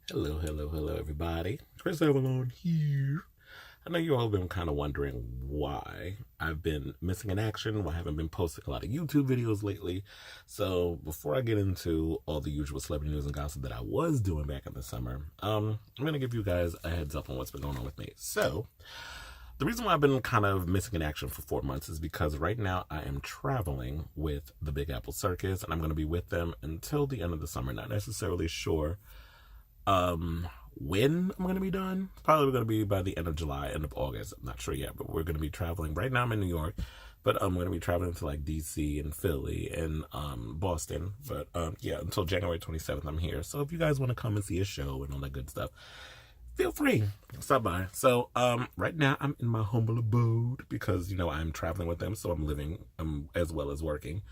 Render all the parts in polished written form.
Hello, hello, hello, everybody. Chris Avalon here. I know you all have been kind of wondering why I've been missing in action, why I haven't been posting a lot of YouTube videos lately. So before I get into all the usual celebrity news and gossip that I was doing back in the summer, I'm going to give you guys a heads up on what's been going on with me. So the reason why I've been kind of missing in action for 4 months is because right now I am traveling with the Big Apple Circus, and I'm going to be with them until the end of the summer. Not necessarily sure when I'm going to be done. Probably going to be by the end of July, end of August. I'm not sure yet, but we're going to be traveling. Right now I'm in New York, but I'm going to be traveling to like DC and Philly and Boston. But yeah, until January 27th I'm here. So if you guys want to come and see a show and all that good stuff, feel free. Stop by. So right now I'm in my humble abode because, I'm traveling with them, so I'm living as well as working.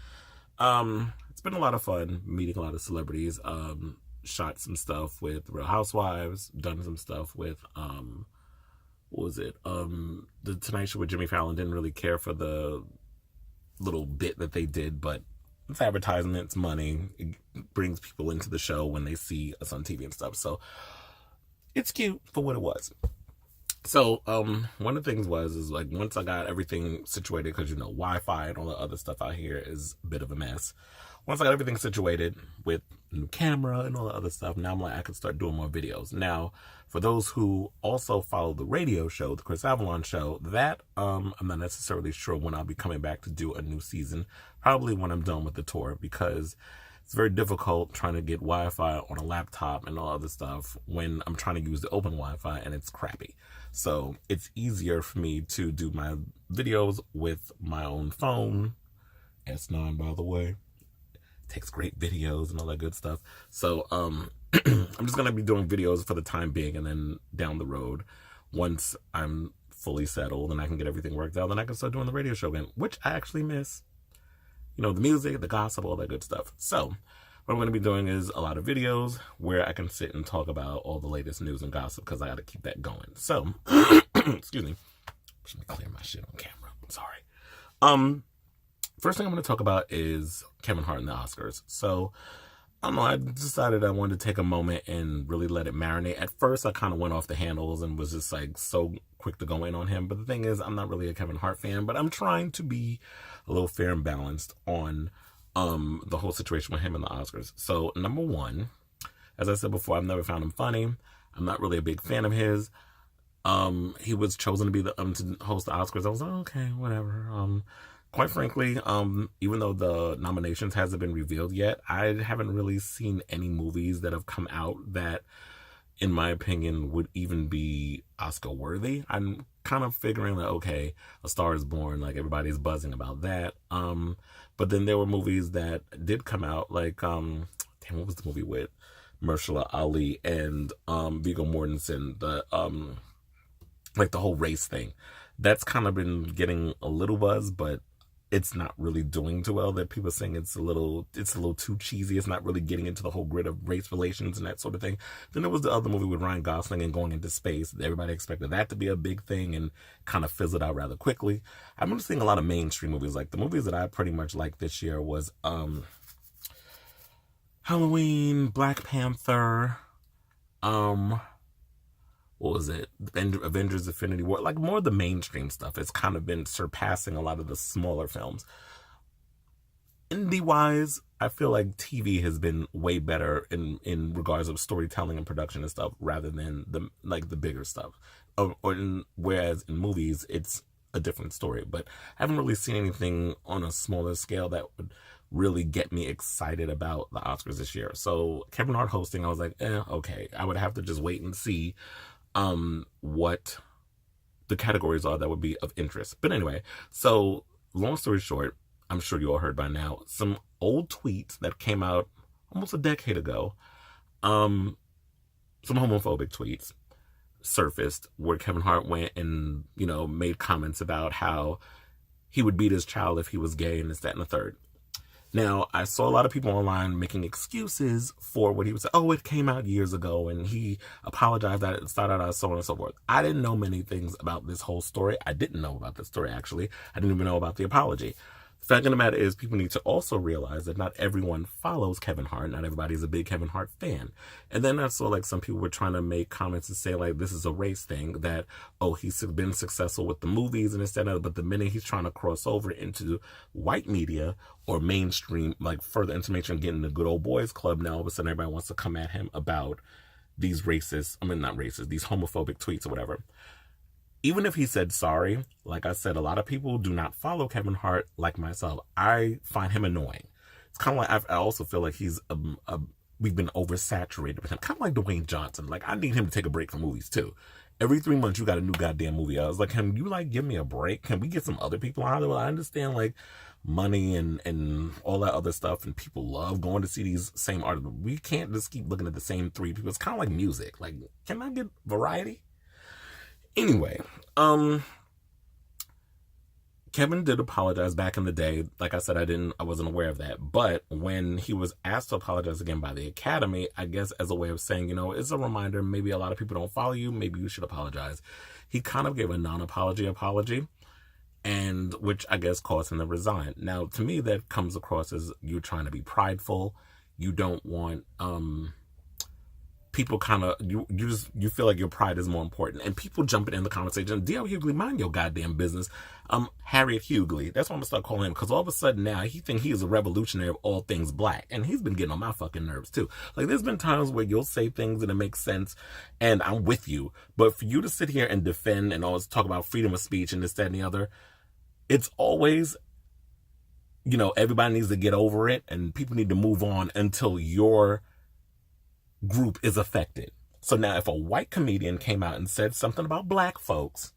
It's been a lot of fun meeting a lot of celebrities. Shot some stuff with Real Housewives, done some stuff with what was it? The Tonight Show with Jimmy Fallon. Didn't really care for the little bit that they did, but it's advertisement, it's money. It brings people into the show when they see us on TV and stuff. So it's cute for what it was. So one of the things is like once I got everything situated, because Wi-Fi and all the other stuff out here is a bit of a mess. Once I got everything situated with new camera and all the other stuff, now I'm like I could start doing more videos. Now, for those who also follow the radio show, the Chris Avalon show, that I'm not necessarily sure when I'll be coming back to do a new season. Probably when I'm done with the tour, because it's very difficult trying to get Wi-Fi on a laptop and all other stuff when I'm trying to use the open Wi-Fi and it's crappy. So it's easier for me to do my videos with my own phone. S9, by the way. Takes great videos and all that good stuff. So I'm just going to be doing videos for the time being, and then down the road, once I'm fully settled and I can get everything worked out, then I can start doing the radio show again, which I actually miss. The music, the gossip, all that good stuff. So what I'm going to be doing is a lot of videos where I can sit and talk about all the latest news and gossip, because I got to keep that going. So, excuse me. Let me clear my shit on camera. I'm sorry. First thing I'm going to talk about is Kevin Hart and the Oscars. So, I don't know, I decided I wanted to take a moment and really let it marinate. At first, I kind of went off the handles and was just like so quick to go in on him. But the thing is, I'm not really a Kevin Hart fan, but I'm trying to be a little fair and balanced on the whole situation with him and the Oscars. So, number one, as I said before, I've never found him funny. I'm not really a big fan of his. He was chosen to be to host the Oscars. I was like, okay, whatever. Quite frankly, even though the nominations hasn't been revealed yet, I haven't really seen any movies that have come out that, in my opinion, would even be Oscar worthy. I'm kind of figuring that, okay, A Star is Born, like everybody's buzzing about that. But then there were movies that did come out, like, what was the movie with Mahershala Ali and Viggo Mortensen, like the whole race thing. That's kind of been getting a little buzz, but it's not really doing too well. That people saying it's a little too cheesy. It's not really getting into the whole grid of race relations and that sort of thing. Then there was the other movie with Ryan Gosling and going into space. Everybody expected that to be a big thing and kind of fizzled out rather quickly. I've been seeing a lot of mainstream movies. Like the movies that I pretty much liked this year was Halloween, Black Panther, what was it? Avengers Infinity War. Like more of the mainstream stuff. It's kind of been surpassing a lot of the smaller films. Indie-wise, I feel like TV has been way better in regards of storytelling and production and stuff, rather than the bigger stuff. Whereas in movies, it's a different story. But I haven't really seen anything on a smaller scale that would really get me excited about the Oscars this year. So Kevin Hart hosting, I was like, okay. I would have to just wait and see what the categories are that would be of interest. But anyway, so long story short, I'm sure you all heard by now, some old tweets that came out almost a decade ago, some homophobic tweets surfaced where Kevin Hart went and, made comments about how he would beat his child if he was gay and this, that, and the third. Now, I saw a lot of people online making excuses for what he was saying. Oh, it came out years ago and he apologized that it started out, so on and so forth. I didn't know many things about this whole story. I didn't know about this story, actually. I didn't even know about the apology. Fact of the matter is, people need to also realize that not everyone follows Kevin Hart. Not everybody's a big Kevin Hart fan. And then I saw like some people were trying to make comments and say like this is a race thing, that, oh, he's been successful with the movies and this, that, and that. But the minute he's trying to cross over into white media or mainstream, like further information, getting the good old boys club, now all of a sudden everybody wants to come at him about these racist, not racist, these homophobic tweets or whatever. Even if he said sorry, like I said, a lot of people do not follow Kevin Hart like myself. I find him annoying. It's kind of like, I also feel like he's, we've been oversaturated with him. Kind of like Dwayne Johnson. Like, I need him to take a break from movies too. Every 3 months, you got a new goddamn movie. I was like, can you like give me a break? Can we get some other people out of it? I understand like money and all that other stuff, and people love going to see these same artists. We can't just keep looking at the same 3 people. It's kind of like music. Like, can I get variety? Anyway, Kevin did apologize back in the day. Like I said, I wasn't aware of that. But when he was asked to apologize again by the Academy, I guess as a way of saying, it's a reminder, maybe a lot of people don't follow you, maybe you should apologize. He kind of gave a non-apology apology, and which I guess caused him to resign. Now, to me, that comes across as you trying to be prideful. You don't want, people kind of, you feel like your pride is more important, and people jumping in the conversation. D.L. Hughley, mind your goddamn business. Harriet Hughley, that's what I'm gonna start calling him, because all of a sudden now he thinks he is a revolutionary of all things black, and he's been getting on my fucking nerves too. Like, there's been times where you'll say things and it makes sense, and I'm with you, but for you to sit here and defend and always talk about freedom of speech and this, that, and the other, it's always, everybody needs to get over it, and people need to move on until your group is affected. So now if a white comedian came out and said something about black folks,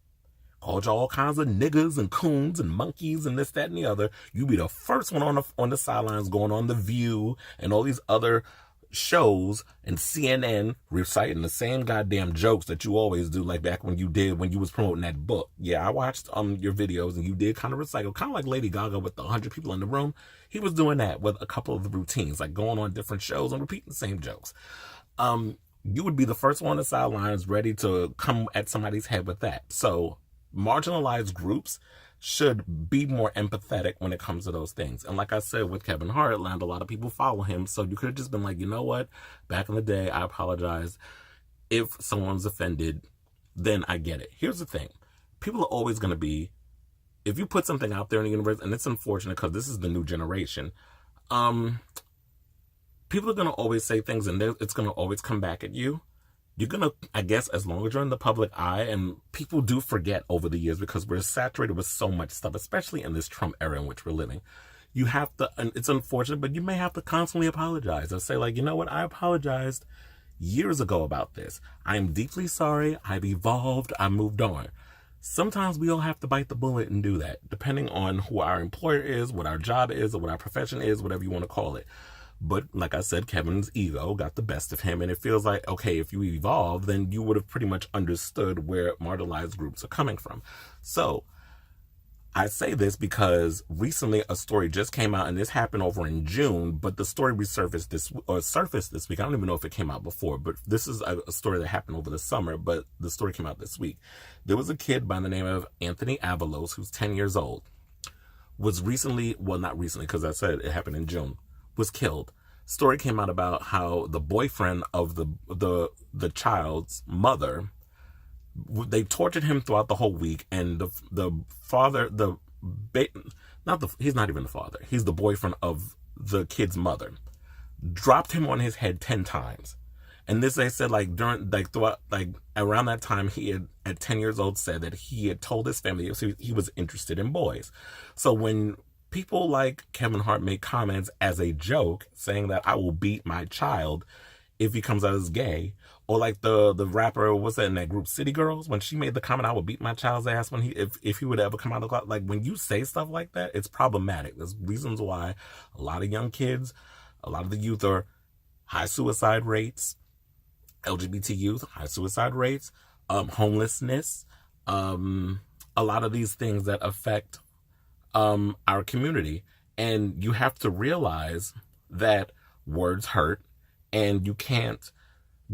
called you all kinds of niggas and coons and monkeys and this, that, and the other, you'd be the first one on the sidelines going on The View and all these other shows and CNN reciting the same goddamn jokes that you always do, like back when you was promoting that book. Yeah, I watched your videos, and you did kind of recycle, kind of like Lady Gaga with the 100 people in the room. He was doing that with a couple of the routines, like going on different shows and repeating the same jokes. You would be the first one on the sidelines ready to come at somebody's head with that. So marginalized groups should be more empathetic when it comes to those things. And like I said, with Kevin Hart, a lot of people follow him. So you could have just been like, you know what? Back in the day, I apologize. If someone's offended, then I get it. Here's the thing. People are always going to be, if you put something out there in the universe, and it's unfortunate because this is the new generation, people are going to always say things, and it's going to always come back at you. You're going to, I guess, as long as you're in the public eye, and people do forget over the years because we're saturated with so much stuff, especially in this Trump era in which we're living. You have to, and it's unfortunate, but you may have to constantly apologize or say, like, you know what, I apologized years ago about this. I'm deeply sorry. I've evolved. I moved on. Sometimes we all have to bite the bullet and do that, depending on who our employer is, what our job is, or what our profession is, whatever you want to call it. But like I said, Kevin's ego got the best of him, and it feels like, okay, if you evolve, then you would have pretty much understood where marginalized groups are coming from. So I say this because recently a story just came out, and this happened over in June, but the story surfaced this week. I don't even know if it came out before, but this is a story that happened over the summer, but the story came out this week. There was a kid by the name of Anthony Avalos, who's 10 years old, was recently, well, not recently, because I said it happened in June, was killed. Story came out about how the boyfriend of the child's mother, they tortured him throughout the whole week, and the father, he's not even the father, he's the boyfriend of the kid's mother, dropped him on his head 10 times. And this, they said, throughout around that time, he had, at 10 years old, said that he had told his family he was interested in boys. So when people like Kevin Hart make comments as a joke saying that I will beat my child if he comes out as gay, or like the rapper, what's that in that group, City Girls, when she made the comment, I would beat my child's ass when if he would ever come out of the closet. Like, when you say stuff like that, it's problematic. There's reasons why a lot of young kids, a lot of the youth are high suicide rates, LGBT youth, high suicide rates, homelessness, a lot of these things that affect our community. And you have to realize that words hurt, and you can't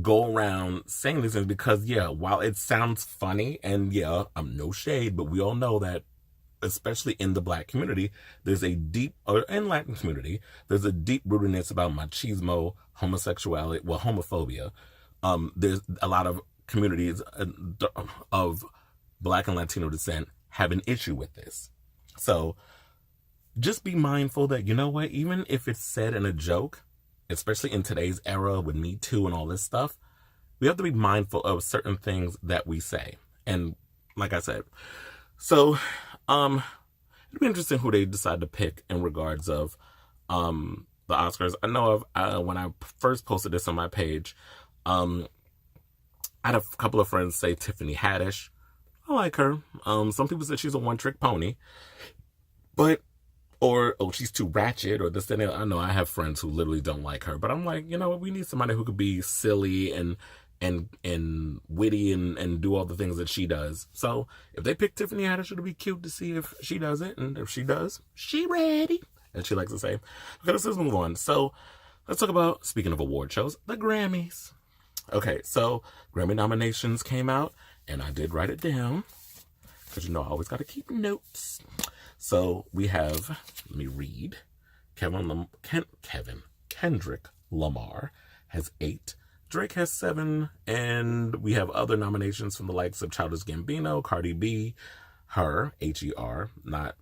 go around saying these things because, yeah, while it sounds funny, and yeah, I'm no shade, but we all know that especially in the Black community, there's a deep, or in Latin community, there's a deep rootedness about machismo, homosexuality, well, homophobia. There's a lot of communities of Black and Latino descent have an issue with this. So just be mindful that, you know what, even if it's said in a joke, especially in today's era with Me Too and all this stuff, we have to be mindful of certain things that we say. And like I said, so it'd be interesting who they decide to pick in regards of the Oscars. I know when I first posted this on my page, I had a couple of friends say Tiffany Haddish. I like her. Some people say she's a one-trick pony, but or she's too ratchet, or this and that. I know I have friends who literally don't like her, but I'm like, you know what, we need somebody who could be silly and witty and do all the things that she does. So if they pick Tiffany Haddish, it'll be cute to see if she does it, and if she does, she ready, as she likes to say. Okay, let's just move on. So let's talk about, speaking of award shows, the Grammys. Okay, so Grammy nominations came out, and I did write it down, because you know I always got to keep notes. So we have, let me read, Kendrick Lamar has 8, Drake has 7, and we have other nominations from the likes of Childish Gambino, Cardi B, Her, H-E-R, not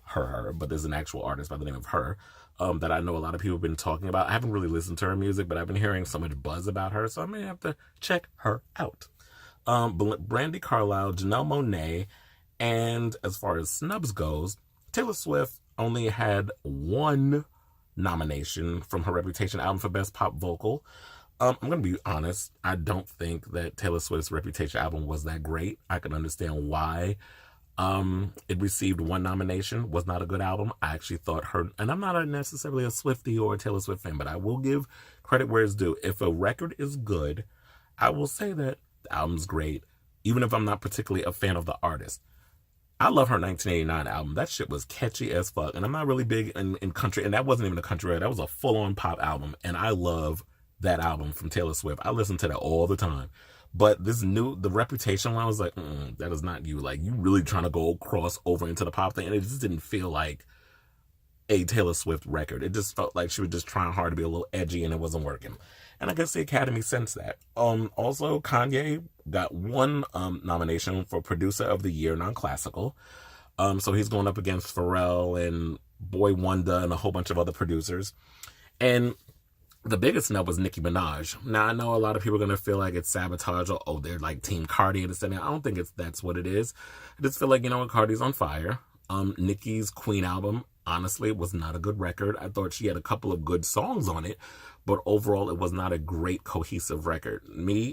her, but there's an actual artist by the name of Her, that I know a lot of people have been talking about. I haven't really listened to her music, but I've been hearing so much buzz about her, so I may have to check her out. Brandy Carlisle, Janelle Monáe, and as far as snubs goes, Taylor Swift only had 1 nomination from her Reputation album for Best Pop Vocal. I'm going to be honest, I don't think that Taylor Swift's Reputation album was that great. I can understand why it received 1 nomination, was not a good album. I actually thought her, and I'm not necessarily a Swiftie or a Taylor Swift fan, but I will give credit where it's due. If a record is good, I will say that the album's great, even if I'm not particularly a fan of the artist. I love her 1989 album. That shit was catchy as fuck. And I'm not really big in country. And that wasn't even a country record. That was a full-on pop album. And I love that album from Taylor Swift. I listen to that all the time. But the Reputation one, I was like, that is not you. Like, you really trying to go cross over into the pop thing. And it just didn't feel like a Taylor Swift record. It just felt like she was just trying hard to be a little edgy, and it wasn't working. And I guess the Academy sensed that. Also, Kanye got 1 nomination for Producer of the Year, non-classical. So he's going up against Pharrell and Boy Wonder and a whole bunch of other producers. And the biggest snub was Nicki Minaj. Now, I know a lot of people are going to feel like it's sabotage, or they're like Team Cardi and this and that. I don't think that's what it is. I just feel like, you know what, Cardi's on fire. Nicki's Queen album, honestly, was not a good record. I thought she had a couple of good songs on it, but overall, it was not a great cohesive record.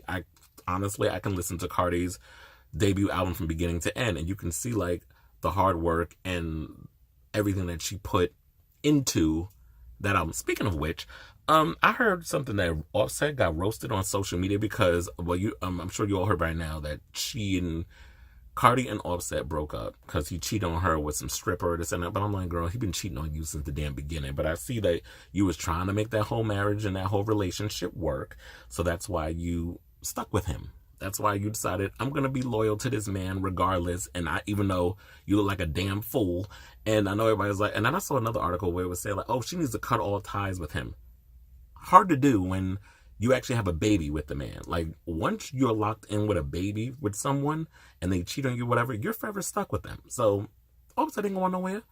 I can listen to Cardi's debut album from beginning to end, and you can see like the hard work and everything that she put into that album. Speaking of which, I heard something that Offset got roasted on social media because, well, I'm sure you all heard by now that Cardi and Offset broke up because he cheated on her with some stripper, this and that. But I'm like, girl, he been cheating on you since the damn beginning. But I see that you was trying to make that whole marriage and that whole relationship work. So that's why you stuck with him. That's why you decided, I'm going to be loyal to this man regardless. And even though you look like a damn fool. And I know everybody's like, and then I saw another article where it was saying like, oh, she needs to cut all ties with him. Hard to do when you actually have a baby with the man. Like, once you're locked in with a baby with someone and they cheat on you, whatever, you're forever stuck with them. So, Offset ain't going nowhere.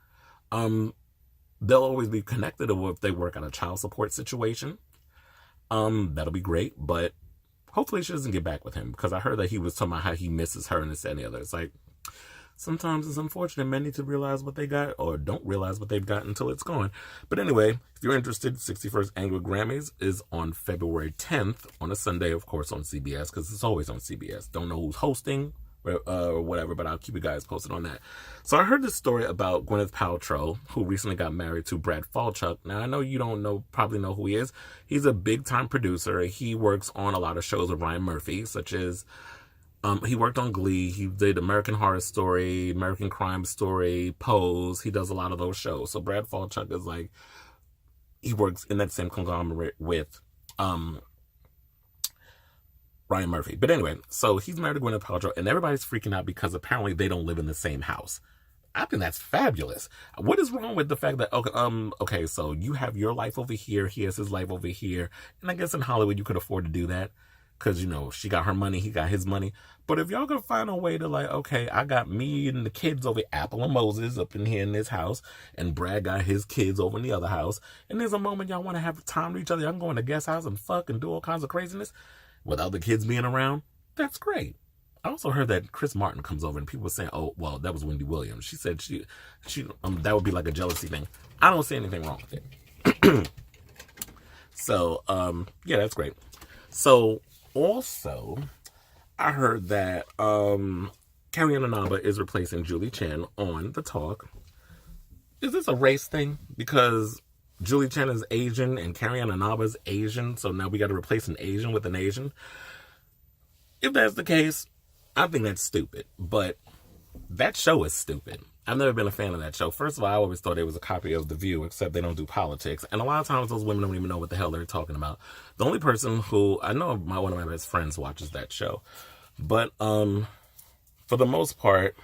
They'll always be connected, or if they work on a child support situation. That'll be great, but hopefully she doesn't get back with him, because I heard that he was talking about how he misses her and this and the other. It's like, sometimes it's unfortunate. Men need to realize what they got, or don't realize what they've got until it's gone. But anyway, if you're interested, 61st Annual Grammys is on February 10th, on a Sunday, of course, on CBS, because it's always on CBS. Don't know who's hosting or whatever, but I'll keep you guys posted on that. So I heard this story about Gwyneth Paltrow, who recently got married to Brad Falchuk. Now, I know you don't probably know who he is. He's a big-time producer. He works on a lot of shows with Ryan Murphy, such as he worked on Glee. He did American Horror Story, American Crime Story, Pose. He does a lot of those shows. So Brad Falchuk is like, he works in that same conglomerate with Ryan Murphy. But anyway, so he's married to Gwyneth Paltrow, and everybody's freaking out because apparently they don't live in the same house. I think that's fabulous. What is wrong with the fact that, okay, so you have your life over here, he has his life over here, and I guess in Hollywood you could afford to do that, because, she got her money, he got his money. But if y'all could find a way to, like, okay, I got me and the kids over Apple and Moses up in here in this house, and Brad got his kids over in the other house, and there's a moment y'all want to have time to each other, y'all can go in the guest house and fuck and do all kinds of craziness without the kids being around, that's great. I also heard that Chris Martin comes over and people were saying, oh, well, that was Wendy Williams. She said she that would be like a jealousy thing. I don't see anything wrong with it. So, yeah, that's great. So, also, I heard that Carrie Ann Inaba is replacing Julie Chen on The Talk. Is this a race thing? Because Julie Chen is Asian and Carrie Ann Inaba is Asian, so now we got to replace an Asian with an Asian? If that's the case, I think that's stupid, but that show is stupid. I've never been a fan of that show. First of all, I always thought it was a copy of The View, except they don't do politics. And a lot of times those women don't even know what the hell they're talking about. The only person who, I know one of my best friends watches that show. But for the most part,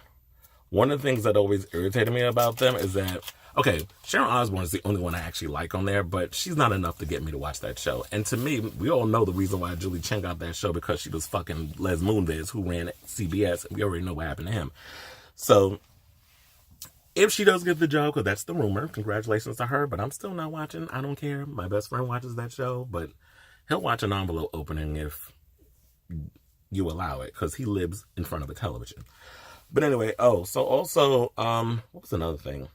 one of the things that always irritated me about them is that, okay, Sharon Osbourne is the only one I actually like on there, but she's not enough to get me to watch that show. And to me, we all know the reason why Julie Chen got that show, because she was fucking Les Moonves, who ran CBS, and we already know what happened to him. So, if she does get the job, because that's the rumor, congratulations to her, but I'm still not watching. I don't care. My best friend watches that show, but he'll watch an envelope opening if you allow it, because he lives in front of a television. But anyway, what was another thing?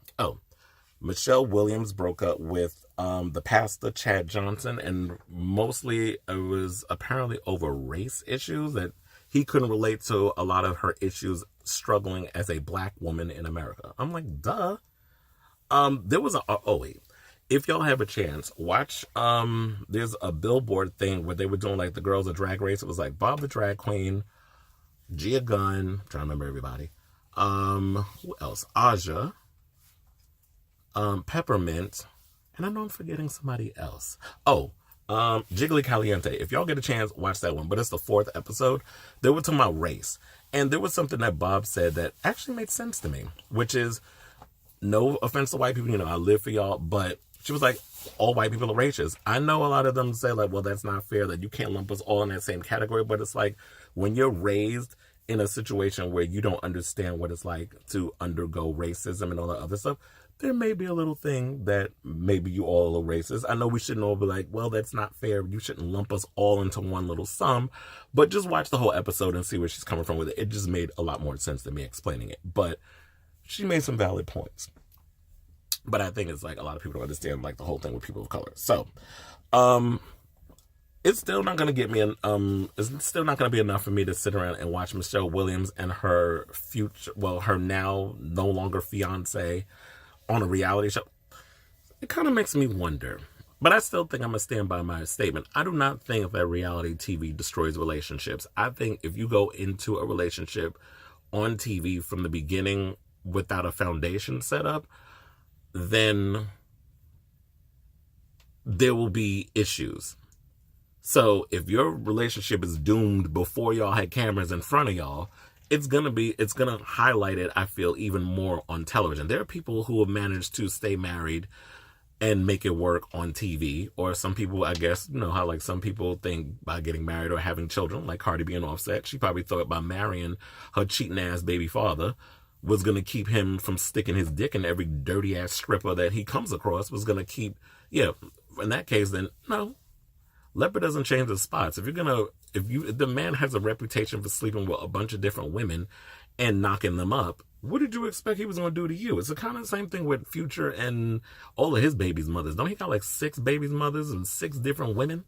Michelle Williams broke up with the pastor, Chad Johnson, and mostly it was apparently over race issues, that he couldn't relate to a lot of her issues struggling as a black woman in America. I'm like, duh. There was if y'all have a chance, watch, there's a Billboard thing where they were doing like the girls of Drag Race. It was like Bob the Drag Queen, Gia Gunn, I'm trying to remember everybody. Who else? Aja. Peppermint, and I know I'm forgetting somebody else. Jiggly Caliente. If y'all get a chance, watch that one. But it's the 4th episode. They were talking about race, and there was something that Bob said that actually made sense to me, which is, no offense to white people, I live for y'all, but she was like, all white people are racist. I know a lot of them say like, well, that's not fair, that you can't lump us all in that same category, but it's like, when you're raised in a situation where you don't understand what it's like to undergo racism and all that other stuff, there may be a little thing that maybe you all are racist. I know we shouldn't all be like, well, that's not fair. You shouldn't lump us all into one little sum. But just watch the whole episode and see where she's coming from with it. It just made a lot more sense than me explaining it. But she made some valid points. But I think it's like a lot of people don't understand like the whole thing with people of color. So, it's still not going to get me it's still not going to be enough for me to sit around and watch Michelle Williams and her her now no longer fiance on a reality show. It kind of makes me wonder, but I still think I'm going to stand by my statement. I do not think that reality TV destroys relationships. I think if you go into a relationship on TV from the beginning without a foundation set up, then there will be issues. So if your relationship is doomed before y'all had cameras in front of y'all, it's going to highlight it, I feel, even more on television. There are people who have managed to stay married and make it work on TV. Or some people, I guess, how like some people think by getting married or having children, like Cardi B and Offset, she probably thought by marrying her cheating ass baby father was going to keep him from sticking his dick in every dirty ass stripper that he comes across, was going to keep, in that case, then no. Leopard doesn't change the spots. If the man has a reputation for sleeping with a bunch of different women and knocking them up, what did you expect he was going to do to you? It's the kind of same thing with Future and all of his babies' mothers. Don't he got like 6 babies' mothers and 6 different women?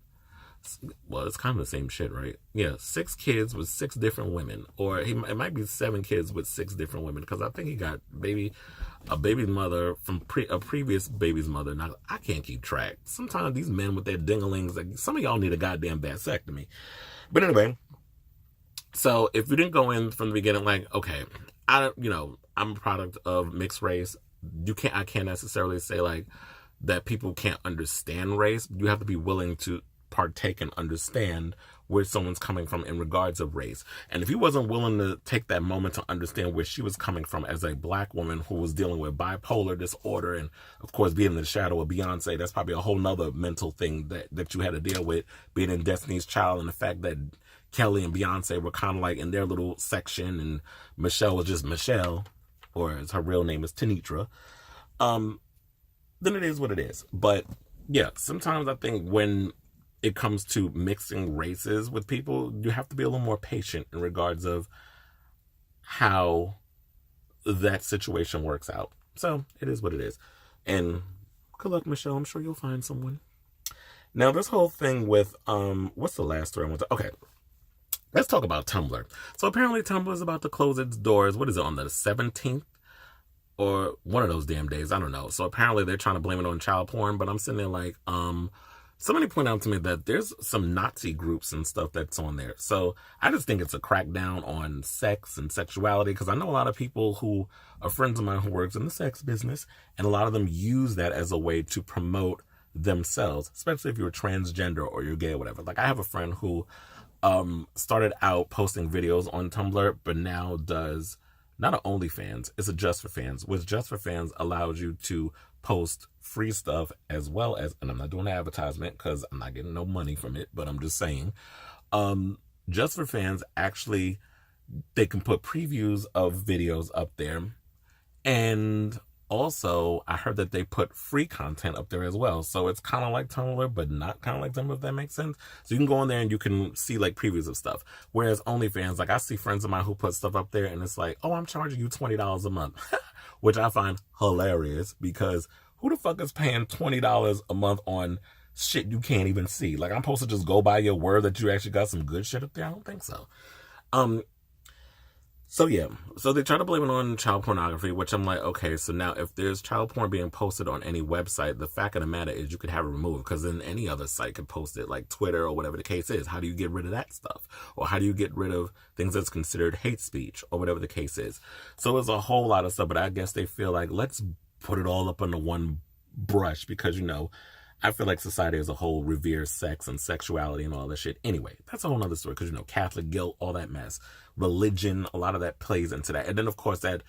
Well, it's kind of the same shit, right? Yeah, 6 kids with 6 different women. Or it might be 7 kids with 6 different women, because I think he got a baby mother from a previous baby's mother. Now, I can't keep track. Sometimes these men with their dinglings, like, some of y'all need a goddamn vasectomy. But anyway, so if you didn't go in from the beginning, like, okay, I'm a product of mixed race. I can't necessarily say like that people can't understand race. You have to be willing to partake and understand where someone's coming from in regards of race. And if he wasn't willing to take that moment to understand where she was coming from as a black woman who was dealing with bipolar disorder and, of course, being in the shadow of Beyonce, that's probably a whole nother mental thing that you had to deal with, being in Destiny's Child, and the fact that Kelly and Beyonce were kind of like in their little section and Michelle was just Michelle, or as her real name is Tanitra. Then it is what it is. But yeah, sometimes I think when it comes to mixing races with people, you have to be a little more patient in regards of how that situation works out. So it is what it is. And good luck, Michelle. I'm sure you'll find someone. Now, this whole thing with, what's the last story I want to... Okay, let's talk about Tumblr. So apparently Tumblr is about to close its doors. What is it, on the 17th? Or one of those damn days, I don't know. So apparently they're trying to blame it on child porn, but I'm sitting there like, somebody pointed out to me that there's some Nazi groups and stuff that's on there. So I just think it's a crackdown on sex and sexuality, because I know a lot of people who are friends of mine who works in the sex business, and a lot of them use that as a way to promote themselves, especially if you're transgender or you're gay or whatever. Like, I have a friend who started out posting videos on Tumblr, but now does not an OnlyFans, it's a Just for Fans, which Just for Fans allows you to post free stuff as well as, and I'm not doing an advertisement because I'm not getting no money from it, but I'm just saying, Just for Fans, actually, they can put previews of videos up there. And also, I heard that they put free content up there as well. So it's kind of like Tumblr, but not kind of like Tumblr, if that makes sense. So you can go on there and you can see like previews of stuff. Whereas OnlyFans, like, I see friends of mine who put stuff up there and it's like, oh, I'm charging you $20 a month, which I find hilarious, because who the fuck is paying $20 a month on shit you can't even see? Like, I'm supposed to just go by your word that you actually got some good shit up there? I don't think so. So yeah, so they try to blame it on child pornography, which I'm like, okay, so now if there's child porn being posted on any website, the fact of the matter is you could have it removed, because then any other site could post it, like Twitter or whatever the case is. How do you get rid of that stuff? Or how do you get rid of things that's considered hate speech, or whatever the case is? So there's a whole lot of stuff, but I guess they feel like, let's put it all up under one brush, because, you know, I feel like society as a whole reveres sex and sexuality and all that shit. Anyway, that's a whole nother story, because, you know, Catholic guilt, all that mess. Religion, a lot of that plays into that. And then, of course, that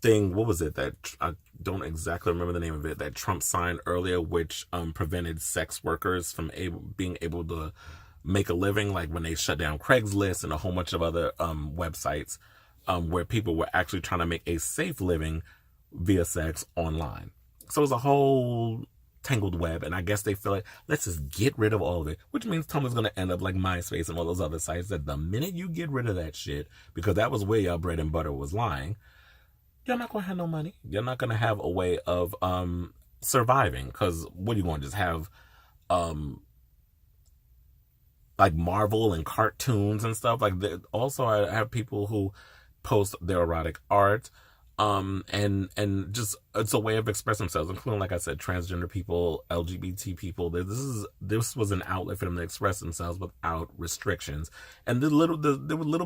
thing, what was it, that I don't exactly remember the name of it, that Trump signed earlier, which prevented sex workers from being able to make a living, like when they shut down Craigslist and a whole bunch of other websites where people were actually trying to make a safe living via sex online. So it was a whole tangled web, and I guess they feel like, let's just get rid of all of it, which means Tumblr's going to end up like MySpace and all those other sites, that the minute you get rid of that shit, because that was where your bread and butter was lying, you're not going to have no money. You're not going to have a way of surviving, because what are you going to just have like Marvel and cartoons and stuff? Like, also I have people who post their erotic art, and just, it's a way of expressing themselves, including, like I said, transgender people, LGBT people. This was an outlet for them to express themselves without restrictions. And little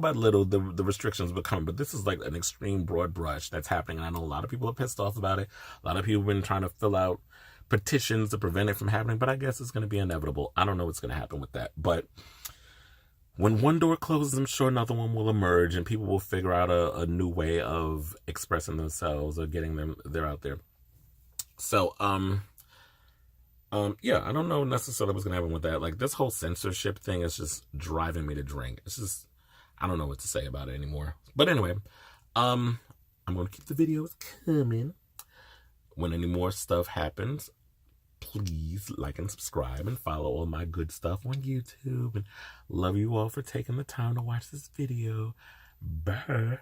by little, the restrictions would come. But this is like an extreme broad brush that's happening. And I know a lot of people are pissed off about it. A lot of people have been trying to fill out petitions to prevent it from happening. But I guess it's going to be inevitable. I don't know what's going to happen with that. But when one door closes, I'm sure another one will emerge, and people will figure out a new way of expressing themselves or getting them out there. So, yeah, I don't know necessarily what's gonna happen with that. Like, this whole censorship thing is just driving me to drink. It's just, I don't know what to say about it anymore. But anyway, I'm gonna keep the videos coming. When any more stuff happens, please like and subscribe and follow all my good stuff on YouTube. And love you all for taking the time to watch this video. Bye.